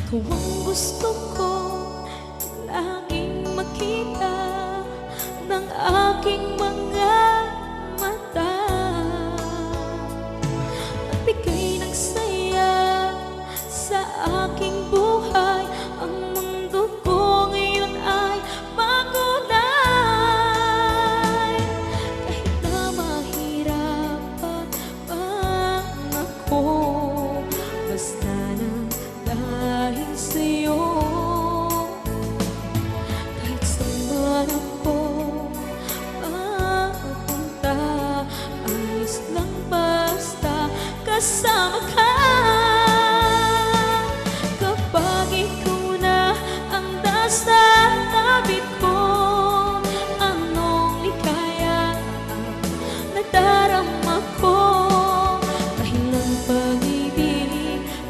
Ikaw ang gusto ko laging makita ng aking mga mata. Magbigay ng saya sa aking buhay. Ang mundo ko ngayon ay makulay. Kahit na mahirapan man ako, basta na dahil sa'yo